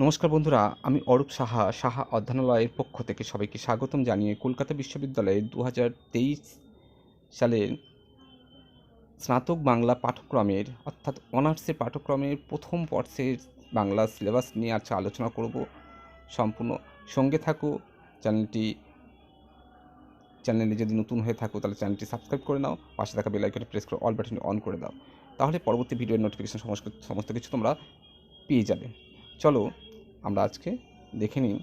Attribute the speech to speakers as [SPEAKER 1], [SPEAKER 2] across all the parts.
[SPEAKER 1] নমস্কার বন্ধুরা, আমি অরূপ সাহা অধ্যয়নালয়ের পক্ষ থেকে সবাইকে স্বাগতম জানিয়ে কলকাতা বিশ্ববিদ্যালয়ের 2023 সালের স্নাতক বাংলা পাঠ্যক্রমের অর্থাৎ অনার্সের পাঠ্যক্রমের প্রথম বর্ষের বাংলা সিলেবাস নিয়ে আজকে আলোচনা করব। সম্পূর্ণ সঙ্গে থাকো। চ্যানেলে যদি নতুন হয়ে থাকো তাহলে চ্যানেলটি সাবস্ক্রাইব করে নাও, পাশে থাকা বেল আইকনে প্রেস করে অল বাটনটি অন করে দাও, তাহলে পরবর্তী ভিডিওর নোটিফিকেশন সমস্ত কিছু তোমরা পেয়ে যাবে। চলো আমরা আজকে দেখে নিই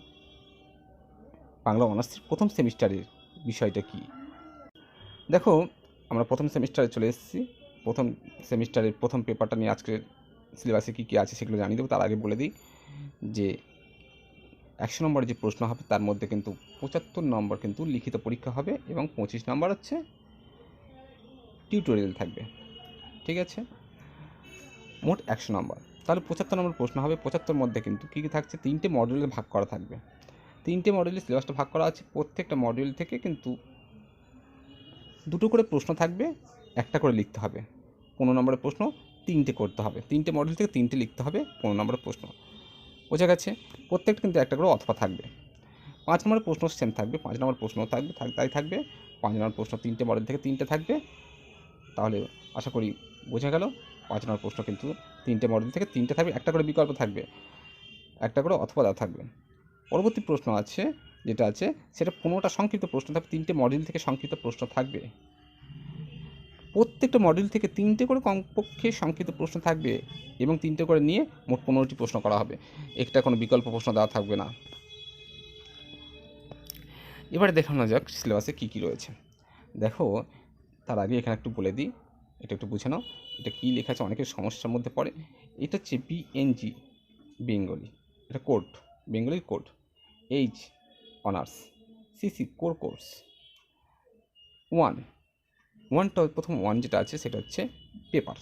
[SPEAKER 1] বাংলা অনার্সের প্রথম সেমিস্টারের বিষয়টা কী। দেখো, আমরা প্রথম সেমিস্টারে চলে এসেছি। প্রথম সেমিস্টারের প্রথম পেপারটা নিয়ে আজকের সিলেবাসে কী কী আছে সেগুলো জানিয়ে দেবো। তার আগে বলে দিই যে 100 নম্বরের যে প্রশ্ন হবে তার মধ্যে কিন্তু 75 নম্বর কিন্তু লিখিত পরীক্ষা হবে এবং 25 নম্বর হচ্ছে টিউটোরিয়াল থাকবে। ঠিক আছে, মোট 100 নম্বর। তাহলে 75 নম্বর প্রশ্ন হবে। 75 মধ্যে কিন্তু কী কী থাকছে, 3টে মডিউলে ভাগ করা থাকবে। 3টে মডিউলে সিলেবাসটা ভাগ করা আছে। প্রত্যেকটা মডিউল থেকে কিন্তু 2টো করে প্রশ্ন থাকবে, একটা করে লিখতে হবে। 15 নম্বরের প্রশ্ন 3টে করতে হবে। 3টে মডিউল থেকে 3টে লিখতে হবে 15 নম্বরের প্রশ্ন। বোঝা গেছে? প্রত্যেকটা কিন্তু একটা করে অথবা থাকবে। 5 নম্বরের প্রশ্ন সেম থাকবে, 5 নম্বর প্রশ্ন থাকবে, তাই থাকবে। 5 নম্বর প্রশ্ন 3টে মডেল থেকে 3টে থাকবে। তাহলে আশা করি বোঝা গেল। 5 নম্বর প্রশ্ন কিন্তু 3টে মডেল থেকে 3টে থাকবে, একটা করে বিকল্প থাকবে, একটা করে অথবা দেওয়া থাকবে। পরবর্তী প্রশ্ন আছে যেটা আছে সেটা 15টা সংক্ষিপ্ত প্রশ্ন থাকবে। 3টে মডিউল থেকে সংক্ষিপ্ত প্রশ্ন থাকবে। প্রত্যেকটা মডিউল থেকে 3টে করে কমপক্ষে সংক্ষিপ্ত প্রশ্ন থাকবে এবং 3টে করে নিয়ে মোট 15টি প্রশ্ন করা হবে। একটা কোনো বিকল্প প্রশ্ন দেওয়া থাকবে না। এবারে দেখানো যাক সিলেবাসে কী কী রয়েছে। দেখো, তার আগে এখানে একটু বলে দিই, এটা একটু বুঝে নাও। এটা কী লেখা আছে, অনেকের সমস্যার মধ্যে পড়ে। এটা হচ্ছে বিএনজি বেঙ্গলি, এটা কোড, বেঙ্গলির code. H honours, CC core course 1টা প্রথম 1 যেটা আছে সেটা হচ্ছে পেপার,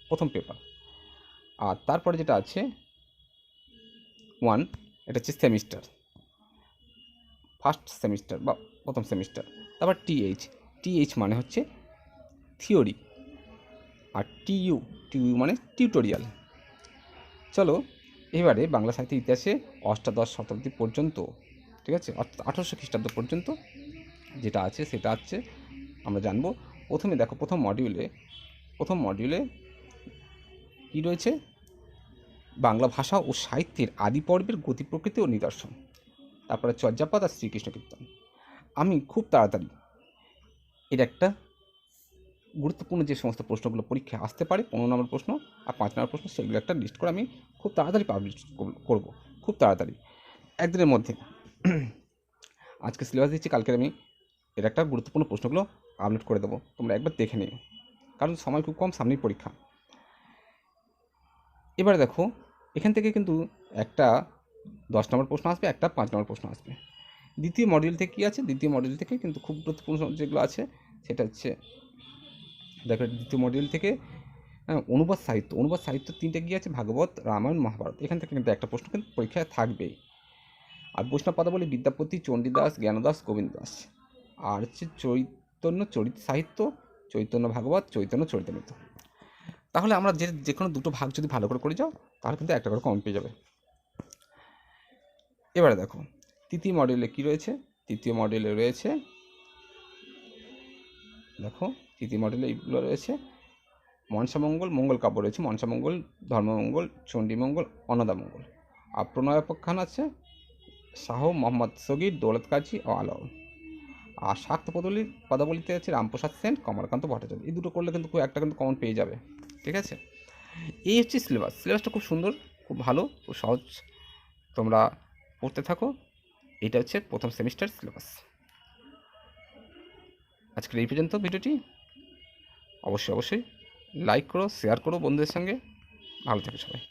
[SPEAKER 1] প্রথম পেপার। আর তারপরে যেটা আছে 1, এটা হচ্ছে সেমিস্টার, ফার্স্ট সেমিস্টার বা প্রথম সেমিস্টার। তারপর টিএইচ মানে হচ্ছে থিওরি, আর টিইউ মানে টিউটোরিয়াল। চলো এবারে বাংলা সাহিত্যের ইতিহাসে অষ্টাদশ শতাব্দী পর্যন্ত, ঠিক আছে, অর্থাৎ 1800 খ্রিস্টাব্দ পর্যন্ত যেটা আছে সেটা হচ্ছে আমরা জানবো। প্রথমে দেখো, প্রথম মডিউলে কী রয়েছে, বাংলা ভাষা ও সাহিত্যের আদি পর্বের গতি প্রকৃতি ও নিদর্শন। তারপরে চর্যাপদ আর শ্রীকৃষ্ণ কীর্তন। আমি খুব তাড়াতাড়ি এটা একটা গুরুত্বপূর্ণ যে সমস্ত প্রশ্নগুলো পরীক্ষায় আসতে পারে, 15 নম্বর প্রশ্ন আর 5 নম্বর প্রশ্ন, সেগুলো একটা লিস্ট করে আমি খুব তাড়াতাড়ি পাবলিশ করব, খুব তাড়াতাড়ি, একদিনের মধ্যে। আজকে সিলেবাস দিচ্ছি, কালকে আমি এর একটা গুরুত্বপূর্ণ প্রশ্নগুলো আপলোড করে দেবো, তোমরা একবার দেখে নিও, কারণ সময় খুব কম, সামনেই পরীক্ষা। এবারে দেখো, এখান থেকে কিন্তু একটা 10 নম্বর প্রশ্ন আসবে, একটা 5 নম্বর প্রশ্ন আসবে। দ্বিতীয় মডিউল থেকে কী আছে, দ্বিতীয় মডিউল থেকে কিন্তু খুব গুরুত্বপূর্ণ যেগুলো আছে সেটা হচ্ছে, দেখো, দ্বিতীয় মডিউল থেকে অনুবাদ সাহিত্য 3টে কী আছে, ভাগবত, রামায়ণ, মহাভারত। এখান থেকে কিন্তু একটা প্রশ্ন কিন্তু পরীক্ষায় থাকবেই। আর বৈষ্ণব পদাবলী বিদ্যাপতি, চণ্ডীদাস, জ্ঞানদাস, গোবিন্দ দাস। আর হচ্ছে চৈতন্য চরিত সাহিত্য, চৈতন্য ভাগবত, চৈতন্য চরিতামৃত। তাহলে আমরা যে কোনো দুটো ভাগ যদি ভালো করে যাও তাহলে কিন্তু একটা করে কম পেয়ে যাবে। এবারে দেখো, তৃতীয় মডিউলে কী রয়েছে, তৃতীয় মডিউলে রয়েছে, দেখো তৃতীয় মডিউলে এইগুলো রয়েছে। মনসামঙ্গল, মঙ্গল কাব্য রয়েছে, মনসামঙ্গল, ধর্মমঙ্গল, চণ্ডীমঙ্গল, অন্নদামঙ্গল। আর প্রণয়োপাখ্যান আছে শাহ মোহাম্মদ সগির, দৌলত কাজী ও আলাউল। আর শাক্ত পদাবলিতে আছে রামপ্রসাদ সেন, কমলাকান্ত ভট্টাচার্য। এই দুটো করলে কিন্তু খুব একটা কিন্তু কমন পেয়ে যাবে। ঠিক আছে, এই হচ্ছে সিলেবাসটা খুব সুন্দর, খুব ভালো, খুব সহজ, তোমরা পড়তে থাকো। এটা হচ্ছে প্রথম সেমিস্টার সিলেবাস। আজকের এই পর্যন্ত ভিডিওটি। অবশ্যই লাইক করো, শেয়ার করো বন্ধুদের সঙ্গে। ভালো থেকো সবাই।